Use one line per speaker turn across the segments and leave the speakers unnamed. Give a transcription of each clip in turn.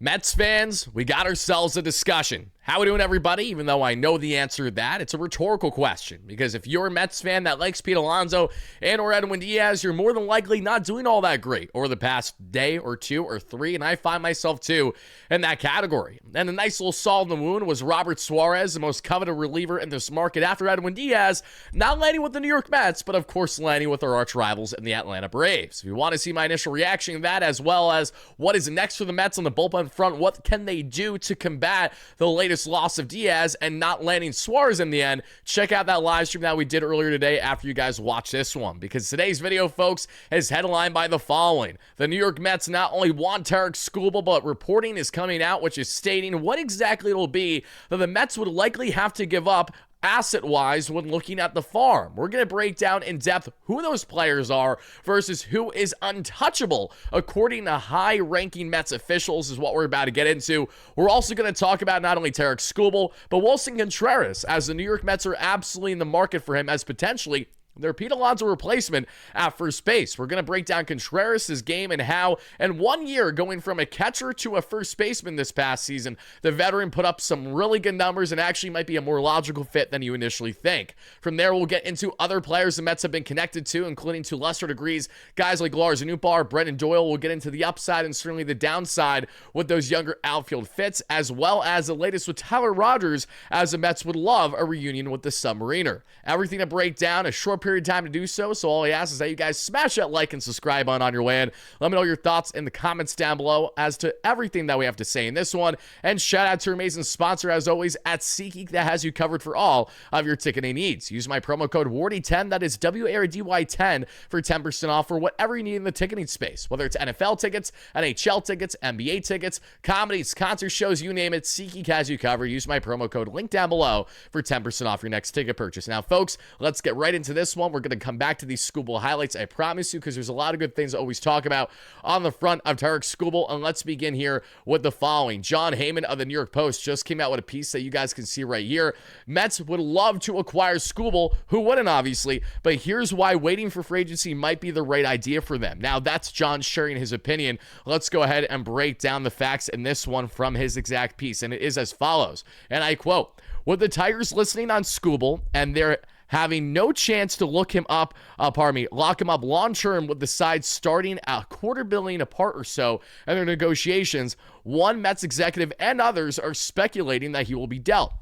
Mets fans, we got ourselves a discussion. How we doing, everybody? Even though I know the answer to that, it's a rhetorical question. Because if you're a Mets fan that likes Pete Alonso and or Edwin Diaz, you're more than likely not doing all that great over the past day or two or three, and I find myself too in that category. And a nice little salt in the wound was Robert Suarez, the most coveted reliever in this market after Edwin Diaz, not landing with the New York Mets, but of course landing with our arch rivals in the Atlanta Braves. If you want to see my initial reaction to that, as well as what is next for the Mets on the bullpen front, what can they do to combat the latest loss of Diaz and not landing Suarez in the end, check out that live stream that we did earlier today after you guys watch this one, because today's video, folks, is headlined by the following. The New York Mets not only want Tarik Skubal, but reporting is coming out which is stating what exactly it'll be that the Mets would likely have to give up asset-wise when looking at the farm. We're going to break down in depth who those players are versus who is untouchable according to high-ranking Mets officials is what we're about to get into. We're also going to talk about not only Tarik Skubal, but Willson Contreras, as the New York Mets are absolutely in the market for him as potentially their Pete Alonso replacement at first base. We're going to break down Contreras' game and how, in 1 year, going from a catcher to a first baseman this past season, the veteran put up some really good numbers and actually might be a more logical fit than you initially think. From there, we'll get into other players the Mets have been connected to, including to lesser degrees, guys like Lars Nootbaar, Brendan Doyle. We'll get into the upside and certainly the downside with those younger outfield fits, as well as the latest with Tyler Rogers, as the Mets would love a reunion with the Submariner. Everything to break down, a short period of time to do so all I ask is that you guys smash that like and subscribe button on your way in. Let me know your thoughts in the comments down below as to everything that we have to say in this one, and shout out to our amazing sponsor as always at SeatGeek that has you covered for all of your ticketing needs. Use my promo code WARDY10, that is WARDY10, for 10% off for whatever you need in the ticketing space, whether it's NFL tickets, NHL tickets, NBA tickets, comedies, concert shows, you name it. SeatGeek has you covered. Use my promo code link down below for 10% off your next ticket purchase. Now folks, let's get right into this one. We're going to come back to these Skubal highlights, I promise you, because there's a lot of good things to always talk about on the front of Tarik Skubal. And let's begin here with the following. John Heyman of the New York Post just came out with a piece that you guys can see right here. Mets would love to acquire Skubal, who wouldn't obviously, but here's why waiting for free agency might be the right idea for them. Now that's John sharing his opinion. Let's go ahead and break down the facts in this one from his exact piece, and it is as follows, and I quote, "With the Tigers listening on Skubal and they're having no chance to lock him up long-term, with the side starting a $250 million apart or so in their negotiations, one Mets executive and others are speculating that he will be dealt."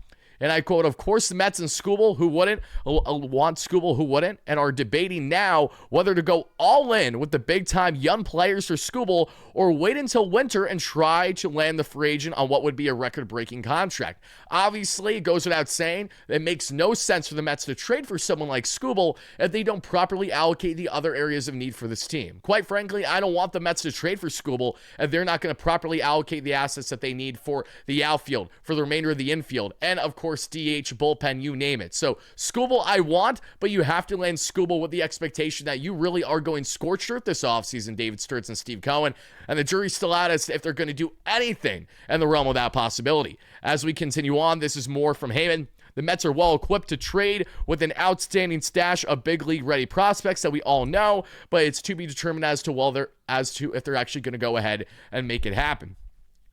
And I quote, "Of course, the Mets and Skubal, who wouldn't, want Skubal, who wouldn't, and are debating now whether to go all in with the big-time young players for Skubal or wait until winter and try to land the free agent on what would be a record-breaking contract. Obviously, it goes without saying, it makes no sense for the Mets to trade for someone like Skubal if they don't properly allocate the other areas of need for this team. Quite frankly, I don't want the Mets to trade for Skubal if they're not going to properly allocate the assets that they need for the outfield, for the remainder of the infield, and of course, DH, bullpen, you name it. So Skubal I want, but you have to land Skubal with the expectation that you really are going scorched earth this offseason, David Sturz and Steve Cohen, and the jury's still out as to if they're going to do anything in the realm of that possibility. As we continue on, this is more from Heyman. The Mets are well equipped to trade with an outstanding stash of big league ready prospects that we all know, but it's to be determined as to if they're actually going to go ahead and make it happen.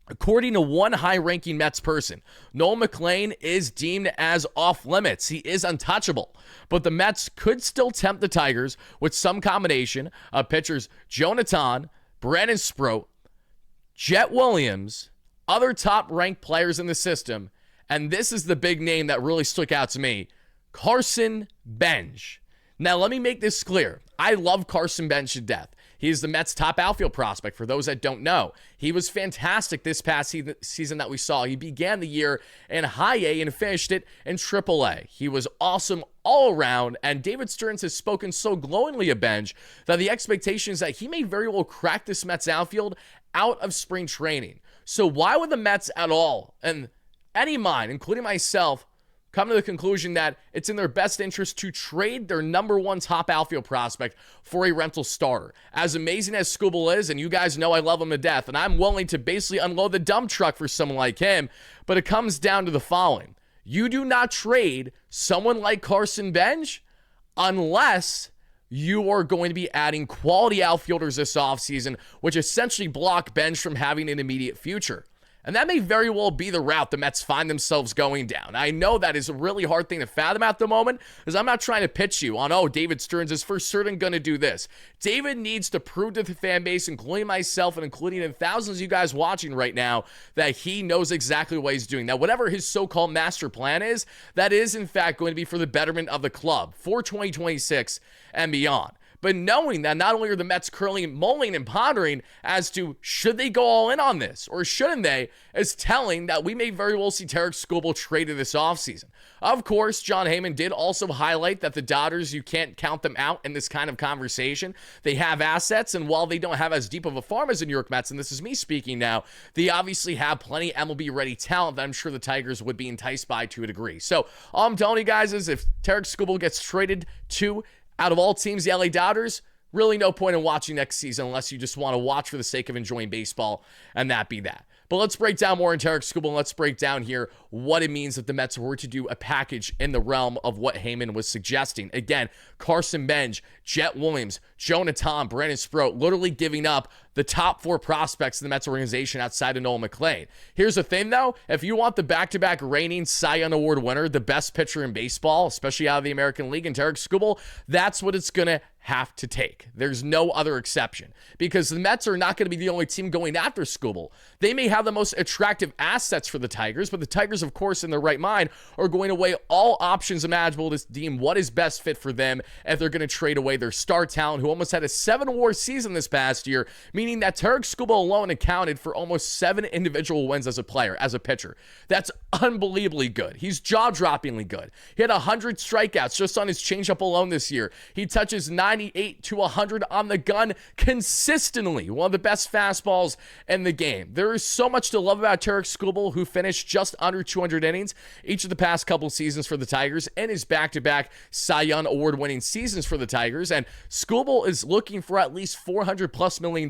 According to one high-ranking Mets person, Noel McLean is deemed as off-limits. He is untouchable. But the Mets could still tempt the Tigers with some combination of pitchers Jonathan, Brandon Sproat, Jet Williams, other top-ranked players in the system, and this is the big name that really stuck out to me, Carson Bench. Now, let me make this clear. I love Carson Bench to death. He is the Mets' top outfield prospect, for those that don't know. He was fantastic this past season that we saw. He began the year in high A and finished it in triple A. He was awesome all around, and David Stearns has spoken so glowingly of Bench that the expectation is that he may very well crack this Mets outfield out of spring training. So why would the Mets at all, and any mind, including myself, come to the conclusion that it's in their best interest to trade their number one top outfield prospect for a rental starter? As amazing as Skubal is, and you guys know I love him to death, and I'm willing to basically unload the dump truck for someone like him, but it comes down to the following. You do not trade someone like Carson Bench unless you are going to be adding quality outfielders this offseason, which essentially block Bench from having an immediate future. And that may very well be the route the Mets find themselves going down. I know that is a really hard thing to fathom at the moment, because I'm not trying to pitch you on, oh, David Stearns is for certain going to do this. David needs to prove to the fan base, including myself and including in thousands of you guys watching right now, that he knows exactly what he's doing. That whatever his so-called master plan is, that is in fact going to be for the betterment of the club for 2026 and beyond. But knowing that not only are the Mets currently mulling and pondering as to should they go all in on this or shouldn't they, is telling that we may very well see Tarik Skubal traded this offseason. Of course, Jon Heyman did also highlight that the Dodgers, you can't count them out in this kind of conversation. They have assets, and while they don't have as deep of a farm as the New York Mets, and this is me speaking now, they obviously have plenty MLB-ready talent that I'm sure the Tigers would be enticed by to a degree. So all I'm telling you guys is if Tarik Skubal gets traded to, out of all teams, the LA Dodgers, really no point in watching next season unless you just want to watch for the sake of enjoying baseball, and that be that. But let's break down more in Tarik Skubal, and let's break down here what it means if the Mets were to do a package in the realm of what Heyman was suggesting. Again, Carson Bench, Jet Williams, Jonathan, Brandon Sproat, literally giving up the top 4 prospects in the Mets organization outside of Noel McLean. Here's the thing, though. If you want the back-to-back reigning Cy Young Award winner, the best pitcher in baseball, especially out of the American League, and Tarik Skubal, that's what it's going to have to take. There's no other exception, because the Mets are not going to be the only team going after Skubal. They may have the most attractive assets for the Tigers, but the Tigers, of course, in their right mind, are going to weigh all options imaginable to deem what is best fit for them if they're going to trade away their star talent, who almost had a 7-WAR season this past year, meaning that Tarik Skubal alone accounted for almost 7 individual wins as a player, as a pitcher. That's unbelievably good. He's jaw-droppingly good. He had 100 strikeouts just on his changeup alone this year. He touches 98 to 100 on the gun consistently. One of the best fastballs in the game. There is so much to love about Tarik Skubal, who finished just under 200 innings each of the past couple seasons for the Tigers and his back-to-back Cy Young Award-winning seasons for the Tigers. And Skubal is looking for at least $400+ million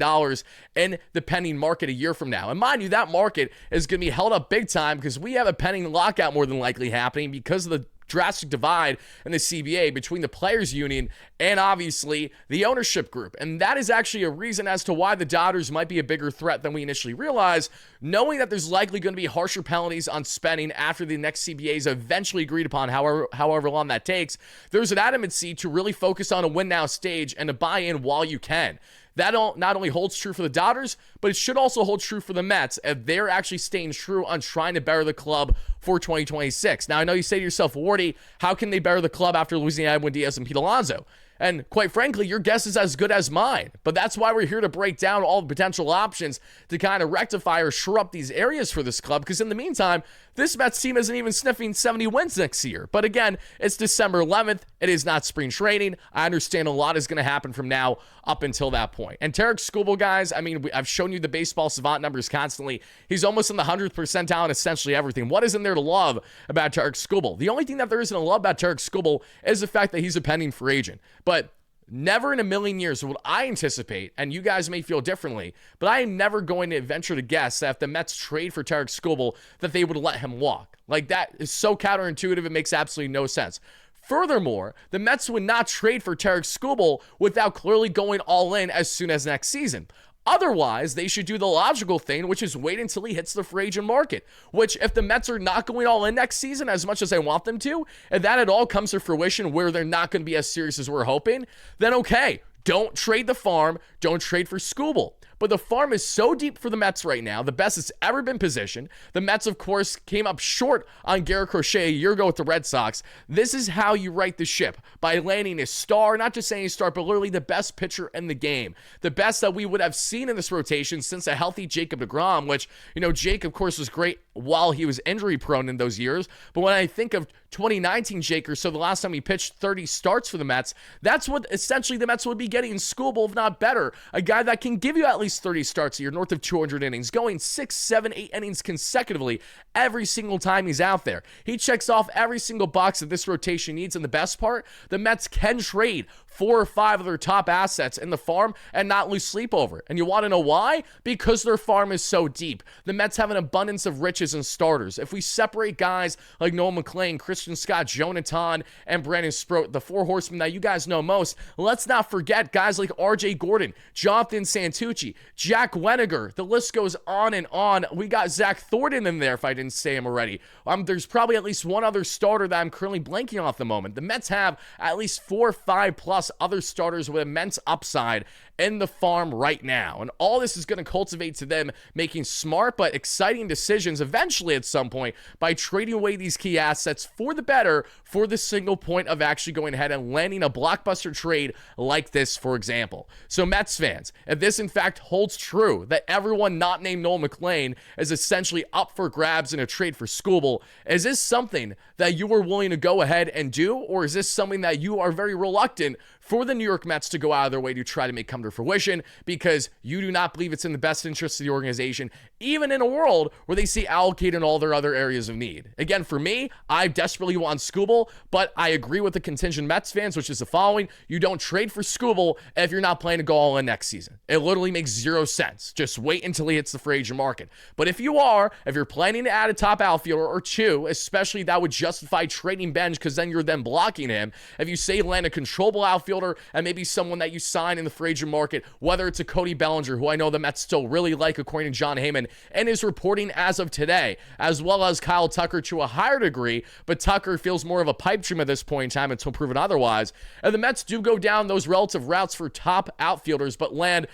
in the pending market a year from now. And mind you, that market is going to be held up big time because we have a pending lockout more than likely happening because of the drastic divide in the CBA between the players union and obviously the ownership group. And that is actually a reason as to why the Dodgers might be a bigger threat than we initially realized, knowing that there's likely going to be harsher penalties on spending after the next CBA is eventually agreed upon, however long that takes. There's an adamancy to really focus on a win now stage and to buy in while you can. That not only holds true for the Dodgers, but it should also hold true for the Mets if they're actually staying true on trying to better the club for 2026. Now, I know you say to yourself, Wardy, how can they better the club after losing Edwin Diaz and Pete Alonso? And quite frankly, your guess is as good as mine. But that's why we're here to break down all the potential options to kind of rectify or shore up these areas for this club. Because in the meantime, this Mets team isn't even sniffing 70 wins next year. But again, it's December 11th. It is not spring training. I understand a lot is going to happen from now up until that point. And Tarik Skubal, guys, I mean, I've shown you the baseball savant numbers constantly. He's almost in the 100th percentile in essentially everything. What isn't there to love about Tarik Skubal? The only thing that there isn't to love about Tarik Skubal is the fact that he's a pending free agent. But never in a million years would I anticipate, and you guys may feel differently, but I am never going to venture to guess that if the Mets trade for Tarik Skubal, that they would let him walk. Like, that is so counterintuitive, it makes absolutely no sense. Furthermore, the Mets would not trade for Tarik Skubal without clearly going all in as soon as next season. Otherwise, they should do the logical thing, which is wait until he hits the free agent market, which if the Mets are not going all in next season as much as I want them to, and that at all comes to fruition where they're not going to be as serious as we're hoping, then okay, don't trade the farm, don't trade for Skubal. But the farm is so deep for the Mets right now, the best it's ever been positioned. The Mets, of course, came up short on Garrett Crochet a year ago with the Red Sox. This is how you right the ship, by landing a star, not just any star, but literally the best pitcher in the game. The best that we would have seen in this rotation since a healthy Jacob deGrom, which, you know, Jake, of course, was great while he was injury prone in those years. But when I think of 2019 Jake, or so the last time he pitched 30 starts for the Mets, that's what essentially the Mets would be getting in Skubal, if not better. A guy that can give you at least 30 starts a year, north of 200 innings, going 6, 7, 8 innings consecutively every single time he's out there. He checks off every single box that this rotation needs, and the best part, the Mets can trade 4 or 5 of their top assets in the farm and not lose sleep over it. And you want to know why? Because their farm is so deep. The Mets have an abundance of riches and starters. If we separate guys like Noel McLean, Christian Scott, Jonathan, and Brandon Sproat, the 4 horsemen that you guys know most, let's not forget guys like RJ Gordon, Jonathan Santucci, Jack Weniger. The list goes on and on. We got Zach Thornton in there, if I didn't say him already. There's probably at least one other starter that I'm currently blanking on at the moment. The Mets have at least 4 or 5 plus other starters with immense upside in the farm right now. And all this is going to cultivate to them making smart but exciting decisions eventually at some point by trading away these key assets for the better for the single point of actually going ahead and landing a blockbuster trade like this, for example. So Mets fans, if this in fact holds true, that everyone not named Noel McLean is essentially up for grabs in a trade for Skubal, is this something that you are willing to go ahead and do, or is this something that you are very reluctant for the New York Mets to go out of their way to try to make come to fruition because you do not believe it's in the best interest of the organization, even in a world where they see allocated in all their other areas of need? Again, for me, I desperately want Skubal, but I agree with the contingent Mets fans, which is the following: you don't trade for Skubal if you're not planning to go all in next season. It literally makes 0 sense. Just wait until he hits the free agent market. But if you are, if you're planning to add a top outfielder or 2, especially that would justify trading Benj because then you're then blocking him. If you say land a controllable outfielder and maybe someone that you sign in the free agent market, whether it's a Cody Bellinger, who I know the Mets still really like according to John Heyman and is reporting as of today, as well as Kyle Tucker to a higher degree, but Tucker feels more of a pipe dream at this point in time until proven otherwise. And the Mets do go down those relative routes for top outfielders, but land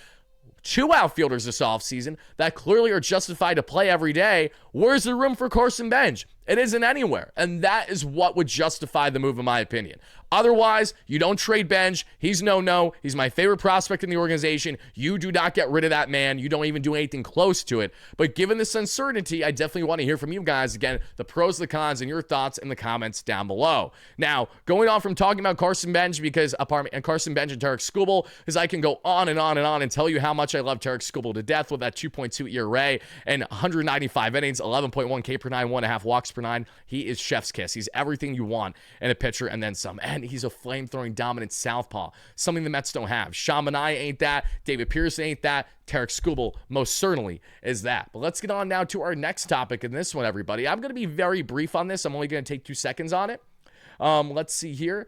2 outfielders this offseason that clearly are justified to play every day. Where's the room for Carson Benj? It isn't anywhere. And that is what would justify the move, in my opinion. Otherwise, you don't trade Benj. He's no. He's my favorite prospect in the organization. You do not get rid of that man. You don't even do anything close to it. But given this uncertainty, I definitely want to hear from you guys. Again, the pros, the cons, and your thoughts in the comments down below. Now, going on from talking about Carson Benj and Carson Benj and Tarik Skubal, because I can go on and on and on and tell you how much I love Tarik Skubal to death with that 2.2 ERA and 195 innings, 11.1 K per 9, 1.5 walks per 9. He is chef's kiss. He's everything you want in a pitcher and then some. And he's a flame-throwing dominant southpaw, something the Mets don't have. Sean Manaea ain't that. David Pearson ain't that. Tarik Skubal most certainly is that. But let's get on now to our next topic in this one, everybody. I'm going to be very brief on this. I'm only going to take 2 seconds on it. Let's see here.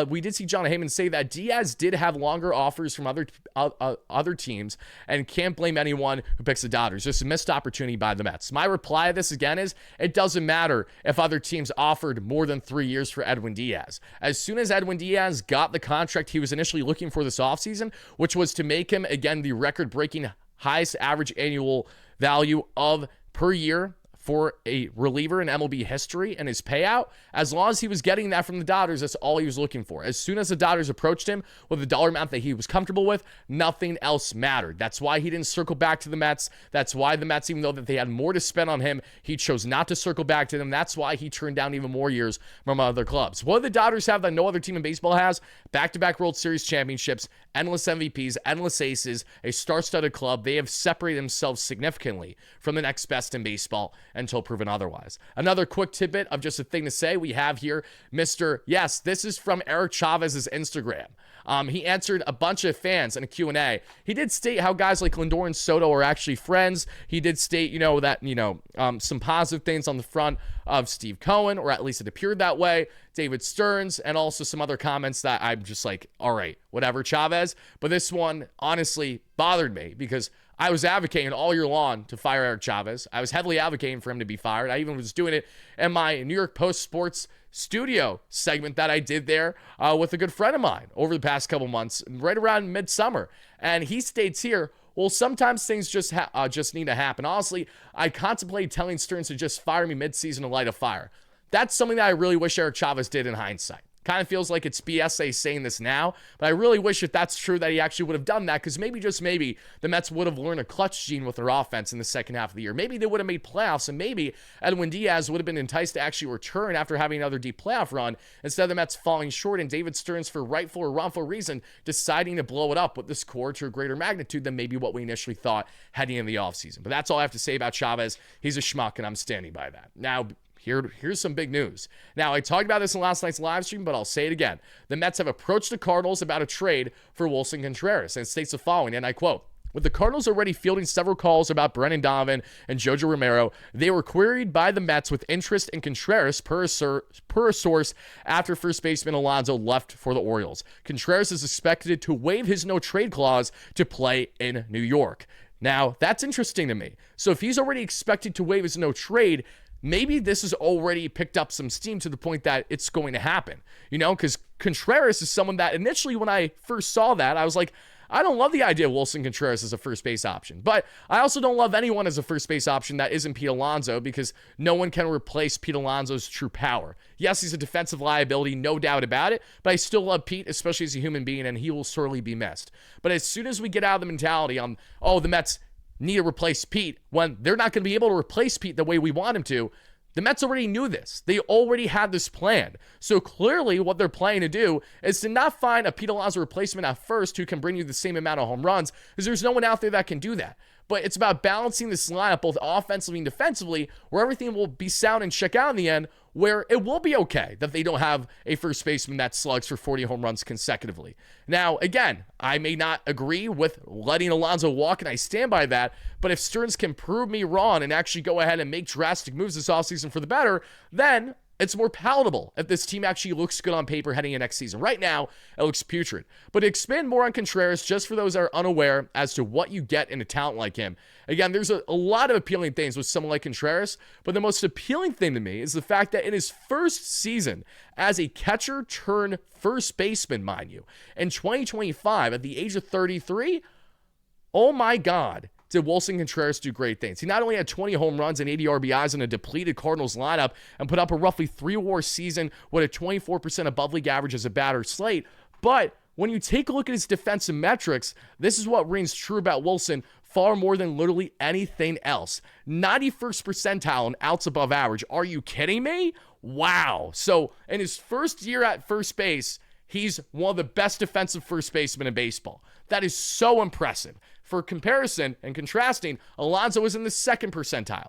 We did see John Heyman say that Diaz did have longer offers from other teams and can't blame anyone who picks the Dodgers. Just a missed opportunity by the Mets. My reply to this again is it doesn't matter if other teams offered more than 3 years for Edwin Diaz. As soon as Edwin Diaz got the contract he was initially looking for this offseason, which was to make him, again, the record-breaking highest average annual value of per year for a reliever in MLB history and his payout, as long as he was getting that from the Dodgers, that's all he was looking for. As soon as the Dodgers approached him with a dollar amount that he was comfortable with, nothing else mattered. That's why he didn't circle back to the Mets. That's why the Mets, even though that they had more to spend on him, he chose not to circle back to them. That's why he turned down even more years from other clubs. What do the Dodgers have that no other team in baseball has? Back-to-back World Series championships, endless MVPs, endless aces, a star-studded club. They have separated themselves significantly from the next best in baseball until proven otherwise. Another quick tidbit of just a thing to say, we have here yes, this is from Eric Chavez's Instagram. He answered a bunch of fans in a Q&A. He did state how guys like Lindor and Soto are actually friends. He did state, some positive things on the front of Steve Cohen, or at least it appeared that way, David Stearns, and also some other comments that I'm just like, all right, whatever, Chavez. But this one honestly bothered me because I was advocating all year long to fire Eric Chavez. I was heavily advocating for him to be fired. I even was doing it in my New York Post Sports studio segment that I did there with a good friend of mine over the past couple months, right around midsummer. And he states here, well, sometimes things just need to happen. Honestly, I contemplated telling Stearns to just fire me midseason to light a fire. That's something that I really wish Eric Chavez did in hindsight. Kind of feels like it's BS saying this now, but I really wish if that's true that he actually would have done that, because maybe, just maybe, the Mets would have learned a clutch gene with their offense in the second half of the year. Maybe they would have made playoffs, and maybe Edwin Diaz would have been enticed to actually return after having another deep playoff run, instead of the Mets falling short and David Stearns, for rightful or wrongful reason, deciding to blow it up with this core to a greater magnitude than maybe what we initially thought heading in the offseason. But that's all I have to say about Chavez. He's a schmuck, and I'm standing by that. Now, here's some big news. Now, I talked about this in last night's live stream, but I'll say it again. The Mets have approached the Cardinals about a trade for Willson Contreras, and it states the following, and I quote, With the Cardinals already fielding several calls about Brennan Donovan and Jojo Romero, they were queried by the Mets with interest in Contreras per a source after first baseman Alonso left for the Orioles. Contreras is expected to waive his no-trade clause to play in New York. Now, that's interesting to me. So if he's already expected to waive his no-trade, maybe this has already picked up some steam to the point that it's going to happen. Because Contreras is someone that initially when I first saw that, I was like, I don't love the idea of Willson Contreras as a first base option, but I also don't love anyone as a first base option that isn't Pete Alonso because no one can replace Pete Alonso's true power. Yes, he's a defensive liability, no doubt about it, but I still love Pete, especially as a human being, and he will sorely be missed. But as soon as we get out of the mentality on, the Mets need to replace Pete, when they're not going to be able to replace Pete the way we want him to, the Mets already knew this. They already had this planned. So clearly what they're planning to do is to not find a Pete Alonso replacement at first who can bring you the same amount of home runs, because there's no one out there that can do that. But it's about balancing this lineup both offensively and defensively, where everything will be sound and check out in the end, where it will be okay that they don't have a first baseman that slugs for 40 home runs consecutively. Now, again, I may not agree with letting Alonso walk, and I stand by that, but if Stearns can prove me wrong and actually go ahead and make drastic moves this offseason for the better, then it's more palatable if this team actually looks good on paper heading into next season. Right now, it looks putrid. But to expand more on Contreras, just for those that are unaware as to what you get in a talent like him, again, there's a lot of appealing things with someone like Contreras, but the most appealing thing to me is the fact that in his first season as a catcher turned first baseman, mind you, in 2025 at the age of 33, oh my God, did Willson Contreras do great things. He not only had 20 home runs and 80 RBIs in a depleted Cardinals lineup and put up a roughly 3-WAR season with a 24% above league average as a batter slate, but when you take a look at his defensive metrics, this is what rings true about Willson far more than literally anything else. 91st percentile in outs above average. Are you kidding me? Wow. So in his first year at first base, he's one of the best defensive first basemen in baseball. That is so impressive. For comparison and contrasting, Alonso is in the 2nd percentile,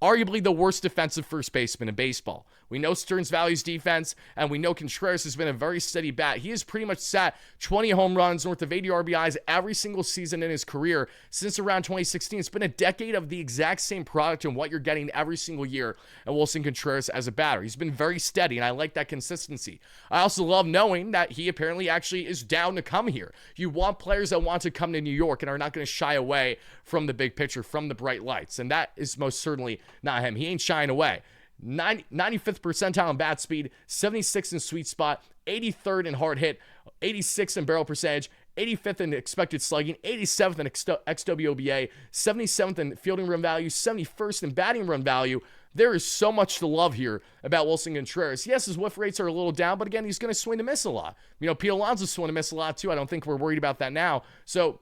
arguably the worst defensive first baseman in baseball. We know Stearns values defense, and we know Contreras has been a very steady bat. He has pretty much sat 20 home runs, north of 80 RBIs every single season in his career since around 2016. It's been a decade of the exact same product and what you're getting every single year in Willson Contreras as a batter. He's been very steady, and I like that consistency. I also love knowing that he apparently actually is down to come here. You want players that want to come to New York and are not going to shy away from the big picture, from the bright lights, and that is most certainly not him. He ain't shying away. 95th percentile in bat speed, 76th in sweet spot, 83rd in hard hit, 86th in barrel percentage, 85th in expected slugging, 87th in xWOBA, 77th in fielding run value, 71st in batting run value. There is so much to love here about Willson Contreras. Yes, his whiff rates are a little down, but again, he's going to swing and miss a lot. Pete Alonso's swing and miss a lot too. I don't think we're worried about that now. So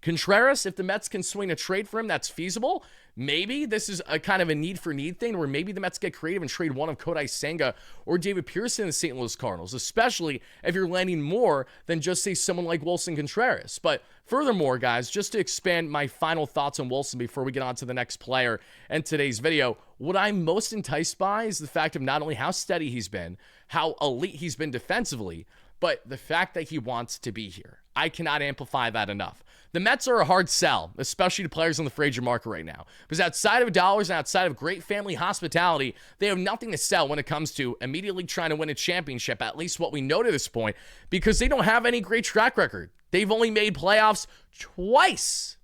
Contreras, if the Mets can swing a trade for him, that's feasible. Maybe this is a kind of a need for need thing where maybe the Mets get creative and trade one of Kodai Senga or David Pearson in the St. Louis Cardinals, especially if you're landing more than just, say, someone like Willson Contreras. But furthermore, guys, just to expand my final thoughts on Willson before we get on to the next player in today's video, what I'm most enticed by is the fact of not only how steady he's been, how elite he's been defensively, but the fact that he wants to be here. I cannot amplify that enough. The Mets are a hard sell, especially to players on the free agent market right now, because outside of dollars and outside of great family hospitality, they have nothing to sell when it comes to immediately trying to win a championship, at least what we know to this point, because they don't have any great track record. They've only made playoffs twice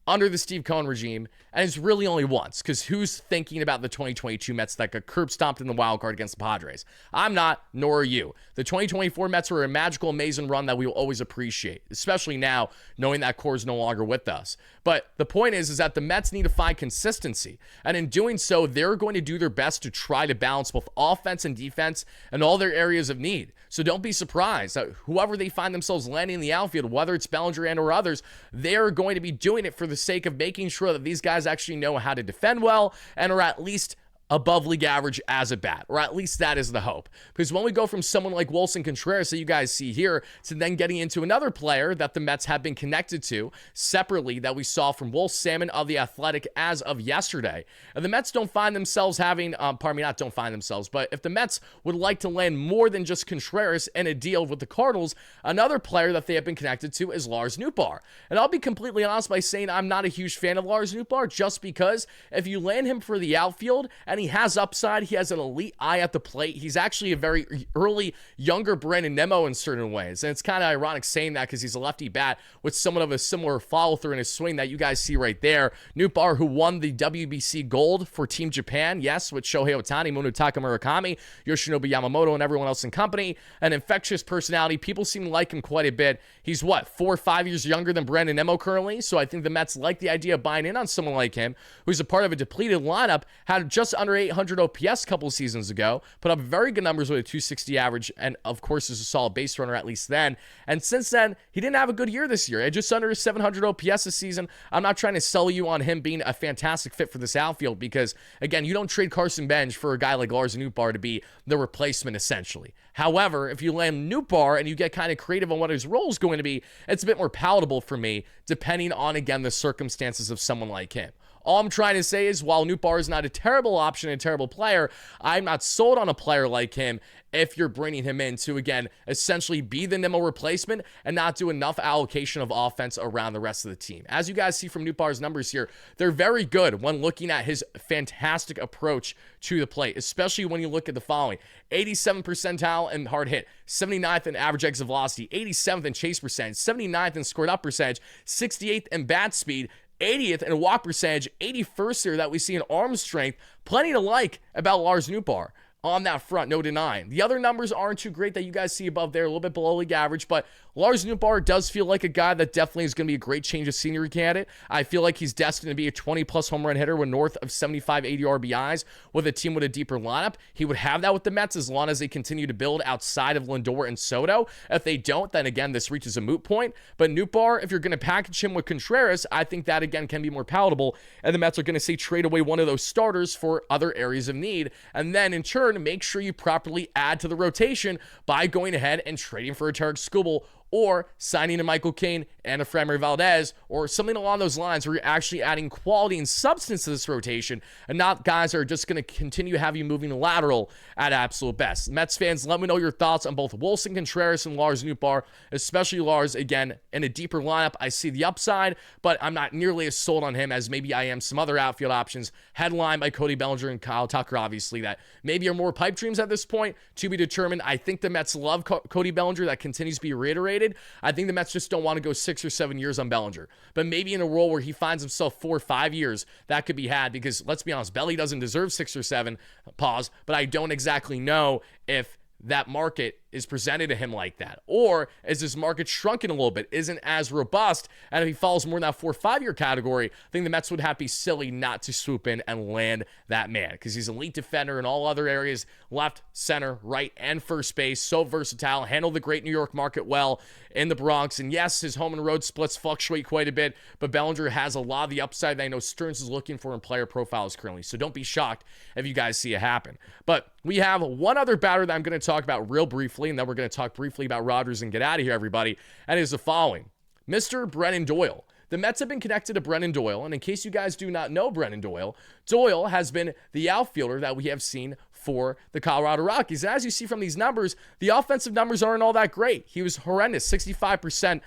under the Steve Cohen regime, and it's really only once, because who's thinking about the 2022 Mets that got curb stomped in the wild card against the Padres? I'm not, nor are you. The 2024 Mets were a magical, amazing run that we will always appreciate, especially now knowing that core is no longer with us. But the point is that the Mets need to find consistency, and in doing so, they're going to do their best to try to balance both offense and defense and all their areas of need. So don't be surprised that whoever they find themselves landing in the outfield, whether it's Bellinger and or others, they're going to be doing it for the sake of making sure that these guys actually know how to defend well and are at least above league average as a bat, or at least that is the hope. Because when we go from someone like Willson Contreras that you guys see here to then getting into another player that the Mets have been connected to separately that we saw from Wolf Salmon of The Athletic as of yesterday, and the Mets don't find themselves having, don't find themselves, but if the Mets would like to land more than just Contreras in a deal with the Cardinals, another player that they have been connected to is Lars Nootbaar. And I'll be completely honest by saying I'm not a huge fan of Lars Nootbaar just because if you land him for the outfield and he has upside, he has an elite eye at the plate. He's actually a very early, younger Bnazari in certain ways. And it's kind of ironic saying that because he's a lefty bat with somewhat of a similar follow-through in his swing that you guys see right there. Nootbaar, who won the WBC Gold for Team Japan, yes, with Shohei Ohtani, Munetaka Murakami, Yoshinobu Yamamoto, and everyone else in company. An infectious personality. People seem to like him quite a bit. He's, 4 or 5 years younger than Brandon Nimmo currently, so I think the Mets like the idea of buying in on someone like him, who's a part of a depleted lineup, had just under 800 OPS a couple of seasons ago, put up very good numbers with a 260 average, and of course is a solid base runner at least then. And since then, he didn't have a good year this year. At just under 700 OPS this season. I'm not trying to sell you on him being a fantastic fit for this outfield because, again, you don't trade Carson Bench for a guy like Lars Nootbaar to be the replacement, essentially. However, if you land Nootbaar and you get kind of creative on what his role is going to be, it's a bit more palatable for me, depending on, again, the circumstances of someone like him. All I'm trying to say is while Nootbaar is not a terrible option and a terrible player, I'm not sold on a player like him if you're bringing him in to, again, essentially be the Nimmo replacement and not do enough allocation of offense around the rest of the team. As you guys see from Nootbaar's numbers here, they're very good when looking at his fantastic approach to the plate, especially when you look at the following. 87th percentile in hard hit, 79th in average exit velocity, 87th in chase percentage, 79th in scored up percentage, 68th in bat speed, 80th in walk percentage, 81st here that we see in arm strength. Plenty to like about Lars Nootbaar on that front, no denying. The other numbers aren't too great that you guys see above there, a little bit below league average, but Lars Nootbaar does feel like a guy that definitely is going to be a great change of scenery candidate. I feel like he's destined to be a 20-plus home run hitter with north of 75, 80 RBIs with a team with a deeper lineup. He would have that with the Mets as long as they continue to build outside of Lindor and Soto. If they don't, then again, this reaches a moot point. But Nootbaar, if you're going to package him with Contreras, I think that, again, can be more palatable, and the Mets are going to say trade away one of those starters for other areas of need, and then, in turn, make sure you properly add to the rotation by going ahead and trading for a Tarik Skubal or signing a Michael Cain and a Framber Valdez, or something along those lines where you're actually adding quality and substance to this rotation and not guys that are just going to continue to have you moving lateral at absolute best. Mets fans, let me know your thoughts on both Willson Contreras and Lars Nootbaar, especially Lars. Again, in a deeper lineup, I see the upside, but I'm not nearly as sold on him as maybe I am some other outfield options, headlined by Cody Bellinger and Kyle Tucker, obviously, that maybe are more pipe dreams at this point, to be determined. I think the Mets love Cody Bellinger. That continues to be reiterated. I think the Mets just don't want to go 6 or 7 years on Bellinger. But maybe in a role where he finds himself 4 or 5 years, that could be had because, let's be honest, Belly doesn't deserve 6 or 7, pause, but I don't exactly know if that market is presented to him like that. Or is this market shrunken a little bit, isn't as robust, and if he falls more in that 4 or 5 year category, I think the Mets would have to be silly not to swoop in and land that man because he's an elite defender in all other areas, left, center, right, and first base, so versatile, handled the great New York market well in the Bronx, and yes, his home and road splits fluctuate quite a bit, but Bellinger has a lot of the upside that I know Stearns is looking for in player profiles currently, so don't be shocked if you guys see it happen. But we have one other batter that I'm going to talk about real briefly, and then we're going to talk briefly about Rodgers and get out of here, everybody, and it is the following. Mr. Brennan Doyle. The Mets have been connected to Brennan Doyle, and in case you guys do not know Brennan Doyle, Doyle has been the outfielder that we have seen for the Colorado Rockies. And as you see from these numbers, the offensive numbers aren't all that great. He was horrendous, 65%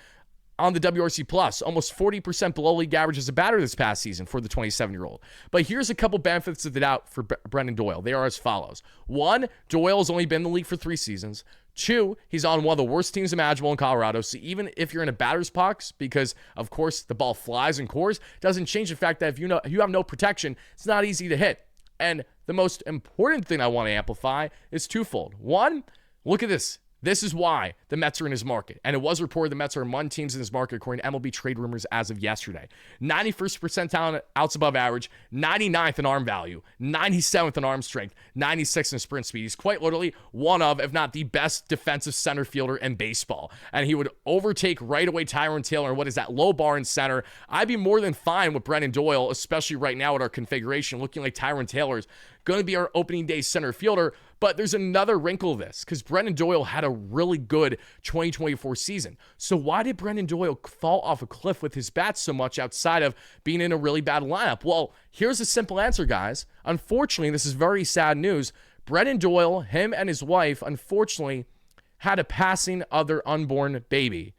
on the WRC+, almost 40% below league average as a batter this past season for the 27-year-old. But here's a couple benefits of the doubt for Brennan Doyle. They are as follows. 1, Doyle has only been in the league for 3 seasons. 2, he's on one of the worst teams imaginable in Colorado, so even if you're in a batter's box, because, of course, the ball flies in cores, doesn't change the fact that if you have no protection, it's not easy to hit. And the most important thing I want to amplify is twofold. 1, look at this. This is why the Mets are in his market. And it was reported the Mets are among teams in his market according to MLB trade rumors as of yesterday. 91st percentile in outs above average, 99th in arm value, 97th in arm strength, 96th in sprint speed. He's quite literally one of, if not the best defensive center fielder in baseball. And he would overtake right away Tyrone Taylor in what is that low bar in center. I'd be more than fine with Brennan Doyle, especially right now with our configuration, looking like Tyrone Taylor's going to be our opening day center fielder. But there's another wrinkle of this, because Brendan Doyle had a really good 2024 season. So why did Brendan Doyle fall off a cliff with his bat so much outside of being in a really bad lineup? Well, here's a simple answer, guys. Unfortunately, this is very sad news. Brendan Doyle, him and his wife, unfortunately, had a passing of their unborn baby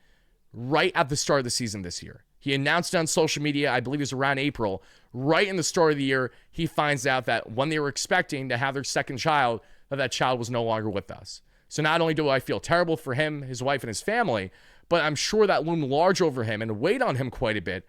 right at the start of the season this year. He announced on social media, I believe it was around April, right in the start of the year, he finds out that when they were expecting to have their second child, that child was no longer with us. So not only do I feel terrible for him, his wife, and his family, but I'm sure that loomed large over him and weighed on him quite a bit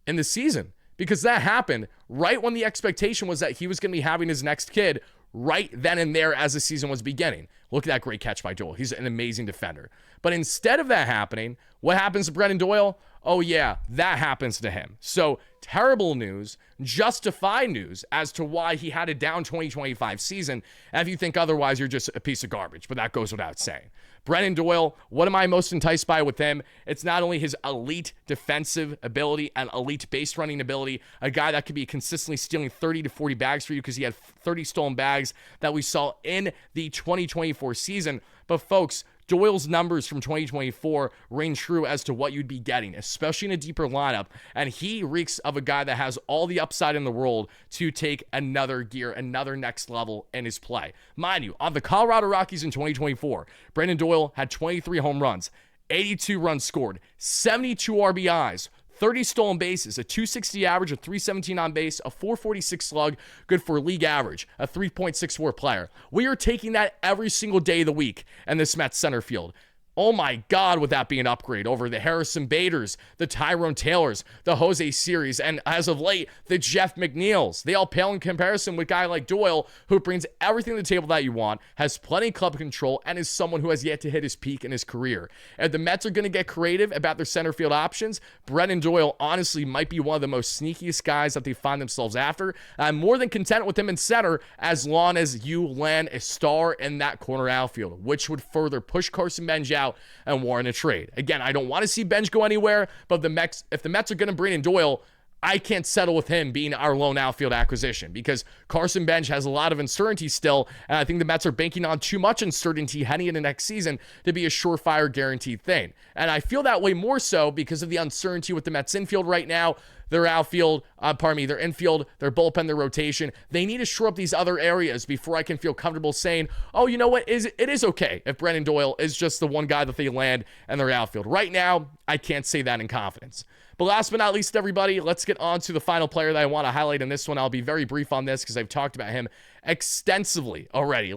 in the season, because that happened right when the expectation was that he was going to be having his next kid right then and there as the season was beginning. Look at that great catch by Doyle. He's an amazing defender. But instead of that happening, what happens to Brendan Doyle? Oh yeah, that happens to him. So terrible news, justified news as to why he had a down 2025 season. And if you think otherwise, you're just a piece of garbage, but that goes without saying. Brendan Doyle, what am I most enticed by with him? It's not only his elite defensive ability and elite base running ability, a guy that could be consistently stealing 30 to 40 bags for you because he had 30 stolen bags that we saw in the 2024 season. But folks, Doyle's numbers from 2024 ring true as to what you'd be getting, especially in a deeper lineup. And he reeks of a guy that has all the upside in the world to take another gear, another next level in his play. Mind you, on the Colorado Rockies in 2024, Brendan Doyle had 23 home runs, 82 runs scored, 72 RBIs, 30 stolen bases, a 260 average, a 317 on base, a 446 slug, good for league average, a 3.64 player. We are taking that every single day of the week in this Mets center field. Oh my God, would that be an upgrade over the Harrison Baders, the Tyrone Taylors, the Jose Series, and as of late, the Jeff McNeils. They all pale in comparison with a guy like Doyle, who brings everything to the table that you want, has plenty of club control, and is someone who has yet to hit his peak in his career. If the Mets are going to get creative about their center field options, Brendan Doyle honestly might be one of the most sneakiest guys that they find themselves after. I'm more than content with him in center as long as you land a star in that corner outfield, which would further push Carson Bench out and warrant a trade. Again, I don't want to see Bench go anywhere, but if the Mets are going to bring in Doyle, I can't settle with him being our lone outfield acquisition, because Carson Bench has a lot of uncertainty still, and I think the Mets are banking on too much uncertainty heading into next season to be a surefire guaranteed thing. And I feel that way more so because of the uncertainty with the Mets infield right now. Their outfield, their infield, their bullpen, their rotation. They need to shore up these other areas before I can feel comfortable saying, oh, you know what? It is okay if Brendan Doyle is just the one guy that they land in their outfield. Right now, I can't say that in confidence. But last but not least, everybody, let's get on to the final player that I want to highlight in this one. I'll be very brief on this because I've talked about him extensively already,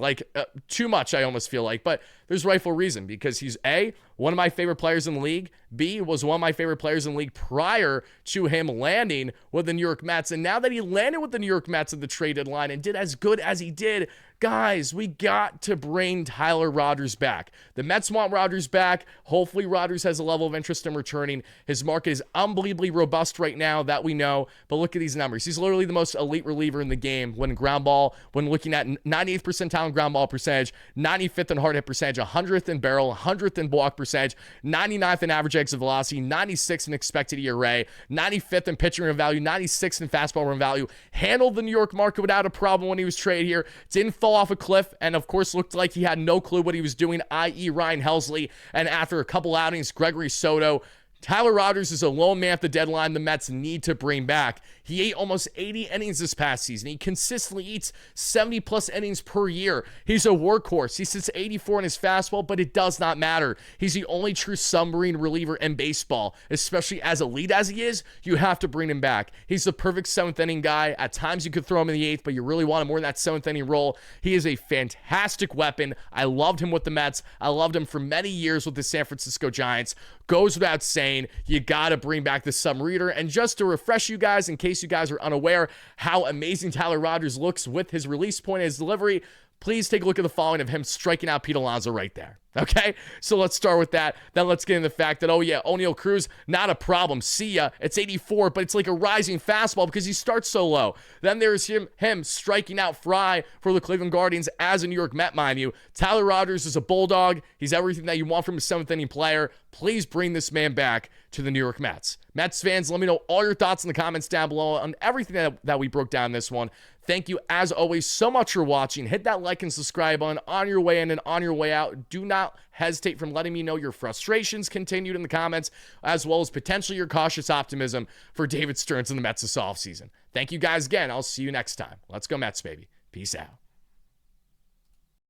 too much, I almost feel like, but there's rightful reason, because he's A, one of my favorite players in the league, B, was one of my favorite players in the league prior to him landing with the New York Mets, and now that he landed with the New York Mets at the trade deadline and did as good as he did, guys, we got to bring Tyler Rogers back. The Mets want Rogers back. Hopefully Rogers has a level of interest in returning. His market is unbelievably robust right now, that we know, but look at these numbers. He's literally the most elite reliever in the game when ground ball, when looking at 98th percentile in ground ball percentage, 95th in hard hit percentage, 100th in barrel, 100th in walk percentage, 99th in average exit velocity, 96th in expected ERA, 95th in pitching run value, 96th in fastball run value. Handled the New York market without a problem when he was traded here. Didn't fall off a cliff, and of course looked like he had no clue what he was doing, i.e. Ryan Helsley, and after a couple outings, Gregory Soto. Tyler Rogers is a lone man at the deadline the Mets need to bring back. He ate almost 80 innings this past season. He consistently eats 70-plus innings per year. He's a workhorse. He sits 84 in his fastball, but it does not matter. He's the only true submarine reliever in baseball, especially as elite as he is. You have to bring him back. He's the perfect seventh-inning guy. At times, you could throw him in the eighth, but you really want him more in that seventh-inning role. He is a fantastic weapon. I loved him with the Mets. I loved him for many years with the San Francisco Giants. Goes without saying, you got to bring back the submariner. And just to refresh you guys, in case you guys are unaware how amazing Tyler Rogers looks with his release point and his delivery, please take a look at the following of him striking out Pete Alonso right there. Okay, so let's start with that. Then let's get into the fact that, oh yeah, O'Neal Cruz, not a problem. See ya. It's 84, but it's like a rising fastball because he starts so low. Then there's him striking out Fry for the Cleveland Guardians as a New York Met, mind you. Tyler Rogers is a bulldog. He's everything that you want from a seventh-inning player. Please bring this man back to the New York Mets. Mets fans, let me know all your thoughts in the comments down below on everything that we broke down in this one. Thank you, as always, so much for watching. Hit that like and subscribe button on your way in and on your way out. Do not hesitate from letting me know your frustrations continued in the comments, as well as potentially your cautious optimism for David Stearns and the Mets this offseason. Thank you guys again. I'll see you next time. Let's go Mets, baby. Peace out.